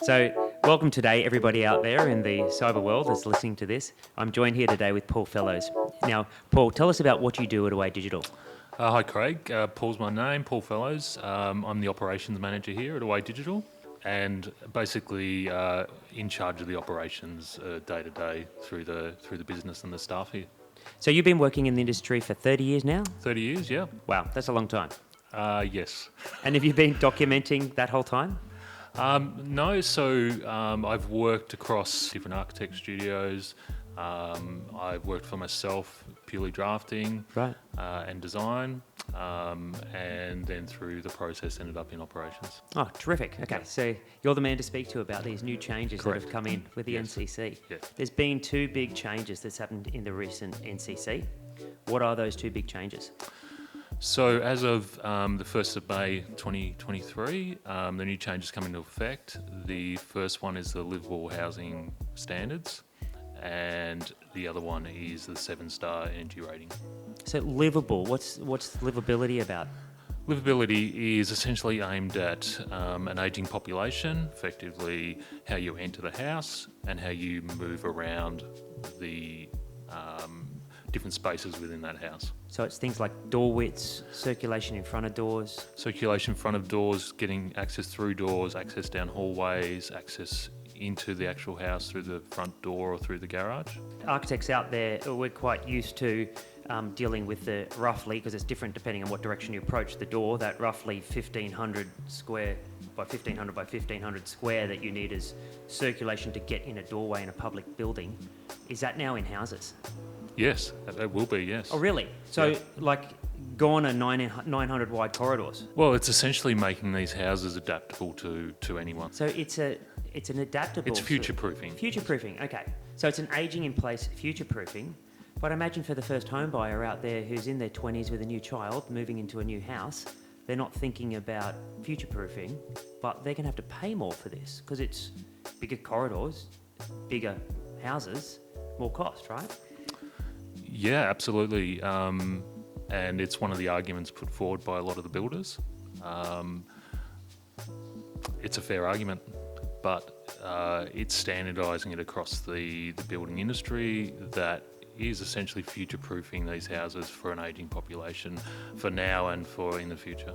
So, welcome today, everybody out there in the cyber world that's listening to this. I'm joined here today with Paul Fellows. Now, Paul, tell us about what you do at Away Digital. Hi, Craig. Paul's my name, Paul Fellows. I'm the operations manager here at Away Digital, and basically in charge of the operations day to day through the business and the staff here. So, you've been working in the industry for 30 years now? 30 years, yeah. Wow, that's a long time. Yes. And have you been documenting that whole time? No, so I've worked across different architect studios. I've worked for myself, purely drafting Right. and design, and then through the process ended up in operations. Oh, terrific. Okay, so you're the man to speak to about these new changes Correct. that have come in with the Yes. NCC. Yes. There's been two big changes that's happened in the recent NCC. What are those two big changes? So as of the 1st of May 2023, the new changes come into effect. The first one is the Liveable housing standards, and the other one is the 7-star energy rating. So, Livable, what's livability about? Livability is essentially aimed at an ageing population, effectively how you enter the house and how you move around the different spaces within that house. So it's things like door widths, circulation in front of doors. Circulation in front of doors, getting access through doors, access down hallways, access into the actual house through the front door or through the garage. Architects out there, we're quite used to dealing with the roughly, because it's different depending on what direction you approach the door, that roughly 1,500 square by 1,500 by 1,500 square that you need as circulation to get in a doorway in a public building. Is that now in houses? Yes, that will be, yes. Oh, really? So, Yeah. like, gone are 900 wide corridors. Well, it's essentially making these houses adaptable to anyone. So it's an adaptable. It's future-proofing. Future-proofing, okay. So it's an ageing in place future-proofing. But I imagine for the first home buyer out there who's in their 20s with a new child moving into a new house, they're not thinking about future-proofing, but they're going to have to pay more for this because it's bigger corridors, bigger houses, more cost, right? Yeah, absolutely. And it's one of the arguments put forward by a lot of the builders. It's a fair argument, but it's standardising it across the building industry that is essentially future-proofing these houses for an ageing population for now and for in the future.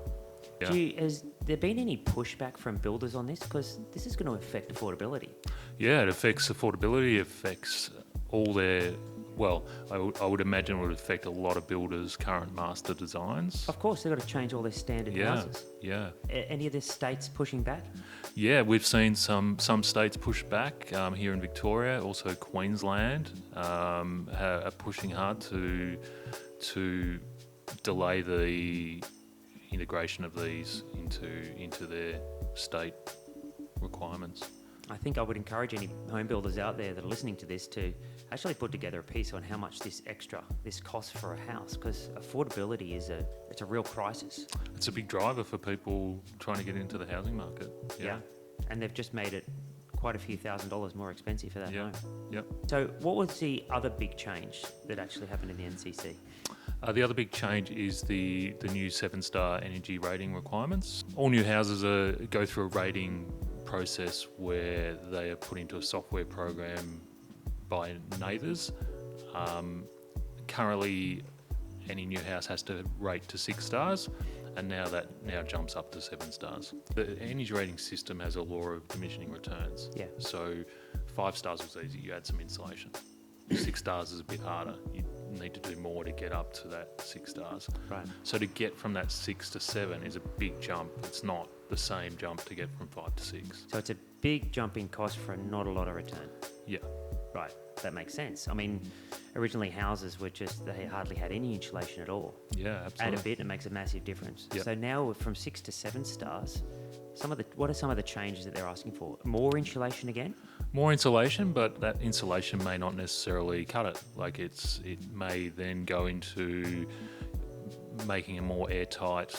Yeah. Has there been any pushback from builders on this? Because this is going to affect affordability. Yeah, it affects affordability, it affects all their... Well, I would imagine it would affect a lot of builders' current master designs. Of course, they've got to change all their standard houses. Yeah. Any of the states pushing back? Yeah, we've seen some states push back here in Victoria, also Queensland are pushing hard to delay the integration of these into their state requirements. I think I would encourage any home builders out there that are listening to this to actually put together a piece on how much this costs for a house, because affordability it's a real crisis. It's a big driver for people trying to get into the housing market. Yeah. And they've just made it quite a few $1,000s more expensive for that home. Yep. So what was the other big change that actually happened in the NCC? The other big change is the new 7-star energy rating requirements. All new houses go through a rating process where they are put into a software program by neighbours. Currently, any new house has to rate to 6 stars, and now jumps up to 7 stars. The energy rating system has a law of diminishing returns. Yeah. So 5 stars was easy, you add some insulation. 6 stars is a bit harder. You need to do more to get up to that 6 stars. Right. So to get from that 6 to 7 is a big jump. It's not the same jump to get from 5 to 6. So it's a big jump in cost for not a lot of return. Yeah. Right, that makes sense. I mean, originally houses were they hardly had any insulation at all. Yeah, Add absolutely. a bit and it makes a massive difference. Yep. So now we're from 6 to 7 stars. What are some of the changes that they're asking for? More insulation again? More insulation, but that insulation may not necessarily cut it. Like it may then go into making a more airtight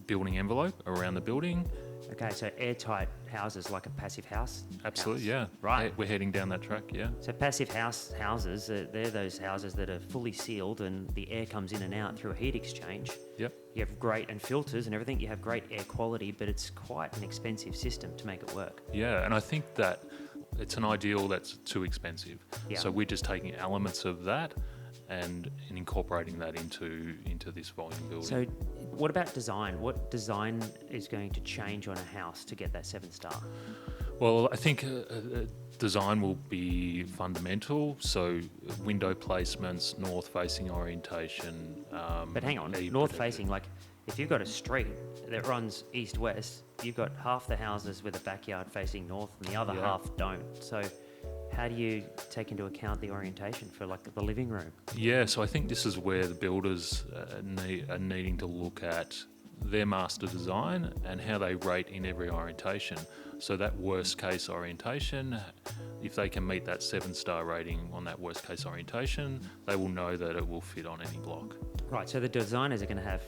building envelope around the building. Okay, so airtight houses like a passive house? Absolutely, house. yeah. Right. We're heading down that track, yeah. So passive houses, they're those houses that are fully sealed and the air comes in and out through a heat exchange. Yep. You have great, and filters and everything, you have great air quality, but it's quite an expensive system to make it work. Yeah, and I think that it's an ideal that's too expensive. Yeah. So we're just taking elements of that and incorporating that into this volume building. So what about design? What design is going to change on a house to get that 7-star? Well, I think design will be fundamental. So window placements, north-facing orientation. But hang on, north-facing, like if you've got a street that runs east-west, you've got half the houses with a backyard facing north and the other half don't. So how do you take into account the orientation for like the living room? Yeah, so I think this is where the builders are needing to look at their master design and how they rate in every orientation. So that worst case orientation, if they can meet that 7-star rating on that worst case orientation, they will know that it will fit on any block. Right, so the designers are going to have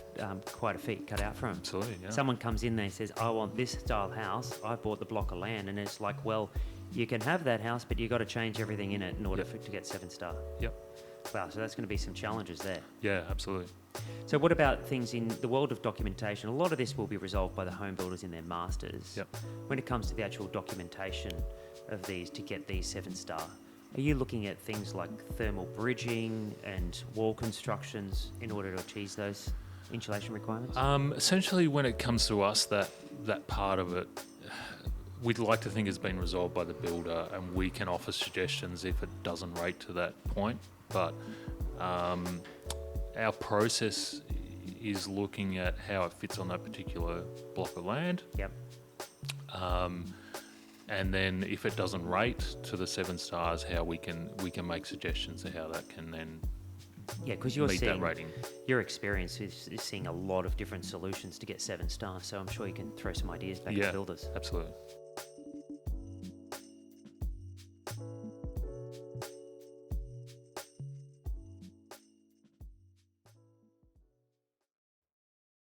quite a feat cut out for them. Absolutely, yeah. Someone comes in there and says, I want this style house, I bought the block of land, and it's like, well, you can have that house, but you've got to change everything in it in order to get 7-star. Yep. Wow, so that's going to be some challenges there. Yeah, absolutely. So what about things in the world of documentation? A lot of this will be resolved by the home builders in their masters. Yep. When it comes to the actual documentation of these to get these 7-star, are you looking at things like thermal bridging and wall constructions in order to achieve those insulation requirements? Essentially, when it comes to us, that part of it, we'd like to think has been resolved by the builder, and we can offer suggestions if it doesn't rate to that point. But our process is looking at how it fits on that particular block of land. Yep. And then if it doesn't rate to the 7 stars, how we can make suggestions to how that can then because you're meet seeing that rating. your experience is seeing a lot of different solutions to get 7 stars. So I'm sure you can throw some ideas back at the builders. Absolutely.